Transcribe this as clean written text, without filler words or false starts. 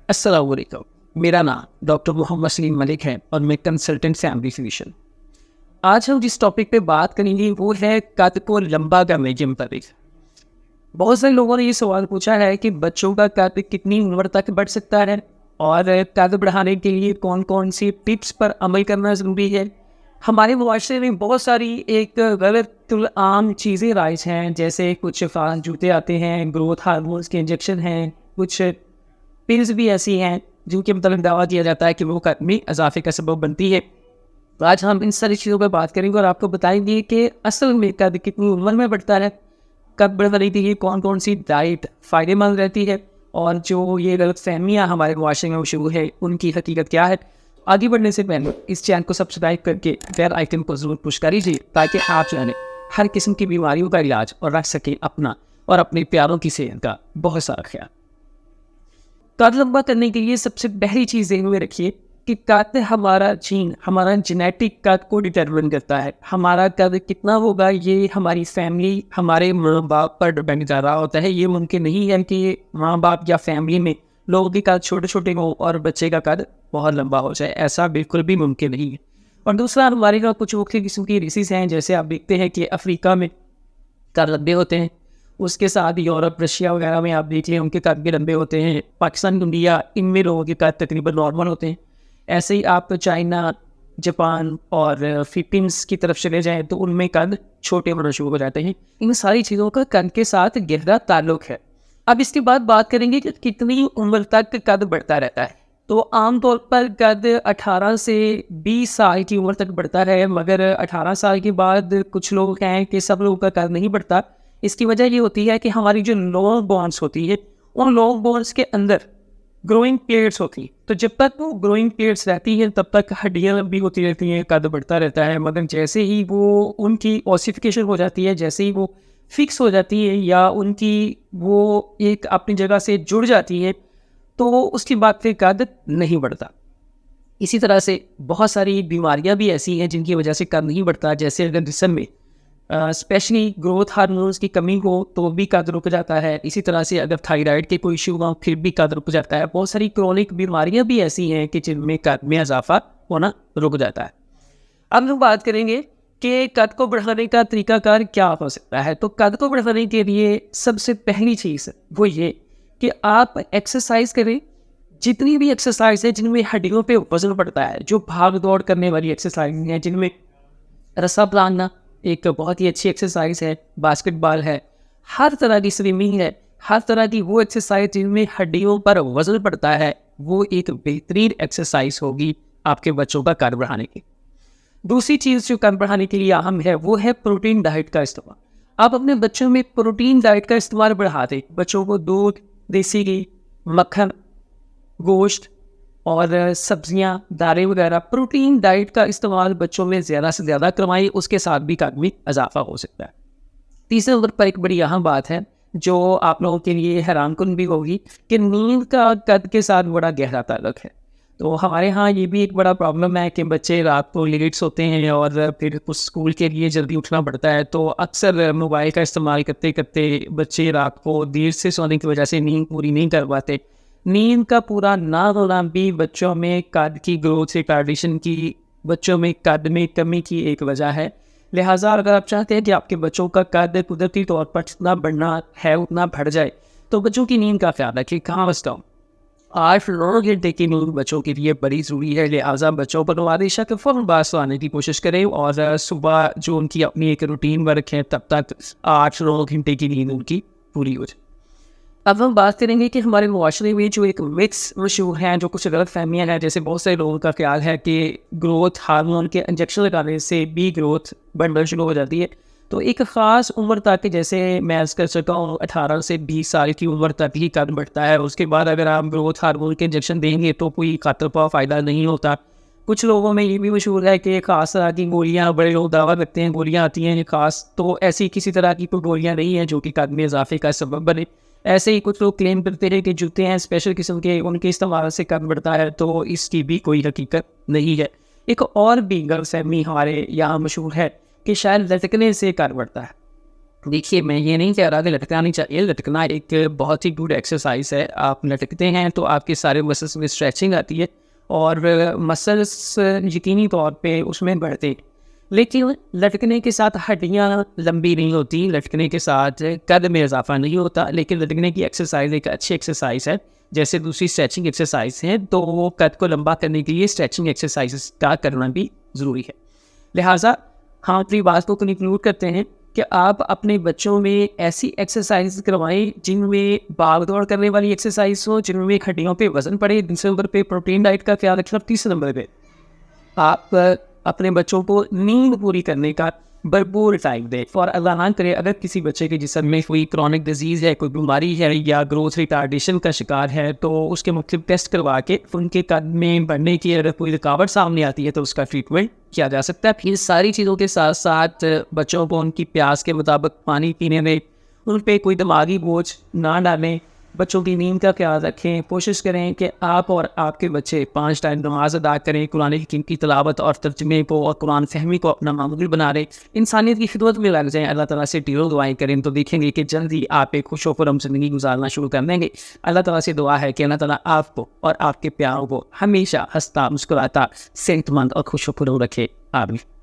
अस्सलाम वालेकुम। मेरा नाम डॉक्टर मोहम्मद सलीम मलिक है और मैं कंसल्टेंट फैमिली फिजिशियन। आज हम जिस टॉपिक पे बात करेंगे वो है कद को लंबा करने के मुताबिक। बहुत सारे लोगों ने ये सवाल पूछा है कि बच्चों का कद कितनी उम्र तक बढ़ सकता है और कद बढ़ाने के लिए कौन कौन सी टिप्स पर अमल करना ज़रूरी है। हमारे मुआशरे में बहुत सारी एक गलत आम चीज़ें राइज हैं, जैसे कुछ फास्ट जूते आते हैं, ग्रोथ हार्मोन्स के इंजेक्शन हैं, कुछ पिल्स भी ऐसी हैं जिनके मतलब दावा दिया जाता है कि वो कद में इजाफे का सबब बनती है। तो आज हम इन सारी चीज़ों पर बात करेंगे और आपको बताएंगे कि असल में कद कितनी उम्र में बढ़ता है, कद बढ़ने के लिए कौन कौन सी डाइट फ़ायदेमंद रहती है और जो ये गलत फहमियाँ हमारे मुआशरे में शुरू है उनकी हकीकत क्या है। आगे बढ़ने से पहले इस चैनल को सब्सक्राइब करके बेल आइकन को ज़रूर पुश कर लीजिए ताकि आप जाने हर किस्म की बीमारियों का इलाज और रख सकें अपना और अपने प्यारों की सेहत का बहुत सारा ख्याल। कद लंबा करने के लिए सबसे पहली चीज़ ध्यान में रखिए कि कद हमारा जीन, हमारा जेनेटिक कद को डिटरमिन करता है। हमारा कद कितना होगा ये हमारी फैमिली, हमारे माँ बाप पर डिपेंड कर रहा होता है। ये मुमकिन नहीं है कि माँ बाप या फैमिली में लोगों के कद छोटे छोटे हो और बच्चे का कद बहुत लंबा हो जाए, ऐसा बिल्कुल भी मुमकिन नहीं है। और दूसरा, हमारे यहाँ कुछ मुख्य किस्म की डिसीज़ हैं, जैसे आप देखते हैं कि अफ्रीका में कद लंबे होते हैं, उसके साथ यूरोप, रशिया वगैरह में आप देख लें उनके कद भी लंबे होते हैं। पाकिस्तान, इंडिया, इनमें लोगों के कद तकरीबन नॉर्मल होते हैं। ऐसे ही आप चाइना, जापान और फिलीपींस की तरफ चले जाएं तो उनमें कद छोटे होना शुरू हो जाते हैं। इन सारी चीज़ों का कद के साथ गहरा ताल्लुक है। अब इसके बाद बात करेंगे कि कितनी उम्र तक कद बढ़ता रहता है। तो आमतौर पर कद 18 से 20 साल की उम्र तक बढ़ता है, मगर 18 साल के बाद कुछ लोग हैं कि सब लोगों का कद नहीं बढ़ता। इसकी वजह ये होती है कि हमारी जो लोअर बोन्स होती है उन लोअर बोन्स के अंदर ग्रोइंग पीरियड्स होती है। तो जब तक वो ग्रोइंग पीरियड्स रहती हैं तब तक हड्डियाँ लंबी होती रहती हैं, कद बढ़ता रहता है। मगर जैसे ही वो उनकी ऑसिफिकेशन हो जाती है, जैसे ही वो फिक्स हो जाती है या उनकी वो एक अपनी जगह से जुड़ जाती है, तो उसके बाद फिर कद नहीं बढ़ता। इसी तरह से बहुत सारी बीमारियां भी ऐसी हैं जिनकी वजह से कद नहीं बढ़ता, जैसे अगर जिस्म में स्पेशली ग्रोथ हार्मोन्स की कमी हो तो भी कद रुक जाता है। इसी तरह से अगर थायराइड के कोई इशू हो फिर भी कद रुक जाता है। बहुत सारी क्रोनिक बीमारियां भी ऐसी हैं कि जिनमें कद में इजाफा होना रुक जाता है। अब हम बात करेंगे कि कद को बढ़ाने का तरीकाकार क्या हो सकता है। तो कद को बढ़ाने के लिए सबसे पहली चीज़ वो ये कि आप एक्सरसाइज करें। जितनी भी एक्सरसाइज है जिनमें हड्डियों पे वजन पड़ता है, जो भाग दौड़ करने वाली एक्सरसाइज है, जिनमें रस्सा लांघना एक बहुत ही अच्छी एक्सरसाइज है, बास्केटबॉल है, हर तरह की स्विमिंग है, हर तरह की वो एक्सरसाइज जिनमें हड्डियों पर वजन पड़ता है, वो एक बेहतरीन एक्सरसाइज होगी आपके बच्चों का कद बढ़ाने की। दूसरी चीज़ जो कद बढ़ाने के लिए अहम है वो है प्रोटीन डाइट का इस्तेमाल। आप अपने बच्चों में प्रोटीन डाइट का इस्तेमाल बढ़ा दें। बच्चों को दूध, देसी घी, मक्खन, गोश्त और सब्जियां, दालें वगैरह प्रोटीन डाइट का इस्तेमाल बच्चों में ज़्यादा से ज़्यादा करवाएं, उसके साथ भी कद में इजाफा हो सकता है। तीसरे नंबर पर एक बड़ी अहम बात है जो आप लोगों के लिए हैरानकुन भी होगी कि नींद का कद के साथ बड़ा गहरा ताल्लुक है। तो हमारे यहाँ ये भी एक बड़ा प्रॉब्लम है कि बच्चे रात को लेट सोते हैं और फिर कुछ स्कूल के लिए जल्दी उठना पड़ता है, तो अक्सर मोबाइल का इस्तेमाल करते करते बच्चे रात को देर से सोने की वजह से नींद पूरी नहीं कर पाते। नींद का पूरा ना होना भी बच्चों में कद की ग्रोथ रिटार्डेशन की, बच्चों में कद में कमी की एक वजह है। लिहाजा अगर आप चाहते हैं कि आपके बच्चों का कद कुदरती तौर पर जितना बढ़ना है उतना बढ़ जाए, तो बच्चों की नींद का ख्याल रखिए। कहाँ बसता हूँ 8-9 घंटे की नींद बच्चों के लिए बड़ी ज़रूरी है। लिहाजा बच्चों पर वादिशा के फ़ौरन बाद सोने की कोशिश करें और सुबह जो उनकी अपनी एक रूटीन वर्क है तब तक 8-9 घंटे की नींद उनकी पूरी हो जाए। अब हम बात करेंगे कि हमारे मुआशरे में जो एक मिथ्स मशहूर हैं, जो कुछ गलत फहमियाँ हैं, जैसे बहुत सारे लोगों का ख्याल है कि ग्रोथ हार्मोन के इंजेक्शन लगाने से भी ग्रोथ बढ़ना शुरू हो जाती है। तो एक ख़ास उम्र तक, जैसे मैं अर्ज़ कर सकता हूँ 18 से 20 साल की उम्र तक ही कद बढ़ता है। उसके बाद अगर आप ग्रोथ हार्मोन के इंजेक्शन देंगे तो कोई खातर फ़ायदा नहीं होता। कुछ लोगों में ये भी मशहूर है कि ख़ास तरह की गोलियाँ, बड़े लोग दावा करते हैं गोलियाँ आती हैं ख़ास, तो ऐसी किसी तरह की कोई गोलियाँ नहीं हैं जो कि कद में इजाफे का सबब बने। ऐसे ही कुछ लोग क्लेम करते हैं कि जूते हैं स्पेशल किस्म के, उनके इस्तेमाल से कद बढ़ता है, तो इसकी भी कोई हकीकत नहीं है। एक और भी गलतफहमी हमारे यहाँ मशहूर है कि शायद लटकने से कद बढ़ता है। देखिए, मैं ये नहीं कह रहा कि लटकना नहीं चाहिए, लटकना एक बहुत ही गुड एक्सरसाइज है। आप लटकते हैं तो आपके सारे मसल्स में स्ट्रेचिंग आती है और मसल्स यकीनी तौर पे उसमें बढ़ते हैं। लेकिन लटकने के साथ हड्डियाँ लंबी नहीं होती, लटकने के साथ कद में इजाफा नहीं होता, लेकिन लटकने की एक्सरसाइज एक अच्छी एक्सरसाइज है। जैसे दूसरी स्ट्रेचिंग एक्सरसाइज है, तो वो कद को लंबा करने के लिए स्ट्रेचिंग एक्सरसाइज का करना भी ज़रूरी है। लिहाजा हम अपनी बात को कंक्लूड करते हैं कि आप अपने बच्चों में ऐसी एक्सरसाइज करवाएं जिनमें भाग दौड़ करने वाली एक्सरसाइज हो, जिनमें हड्डियों पे वजन पड़े। दूसरे नंबर पे प्रोटीन डाइट का ख्याल रखें और तीसरे नंबर पे आप अपने बच्चों को नींद पूरी करने का भरपूर टाइम दें। और अल्लाह ना करे अगर किसी बच्चे के जिस्म में कोई क्रॉनिक डिजीज़ है, कोई बीमारी है या ग्रोथ रिटार्डेशन का शिकार है, तो उसके मुख्तलिफ टेस्ट करवा के उनके कद में बढ़ने की अगर कोई रुकावट सामने आती है तो उसका ट्रीटमेंट किया जा सकता है। फिर सारी चीज़ों के साथ साथ बच्चों को उनकी प्यास के मुताबिक पानी पीने में, उन पर कोई दिमागी बोझ ना डालें, बच्चों की नींद का ख्याल रखें। कोशिश करें कि आप और आपके बच्चे 5 टाइम नमाज अदा करें, कुरान हकीम की तिलावत और तर्जमे को और कुरान फहमी को अपना मामूल बना लें, इंसानियत की खिदमत में लग जाएं, अल्लाह ताला से ढेरों दुआएं करें, तो देखेंगे कि जल्द ही आप एक खुश खुरम ज़िंदगी गुजारना शुरू कर देंगे। अल्लाह ताला से दुआ है कि अल्लाह ताला आपको और आपके प्यारों को हमेशा हंसता, मुस्कुराता, सेहतमंद और खुश खुरम रखे। आमीन।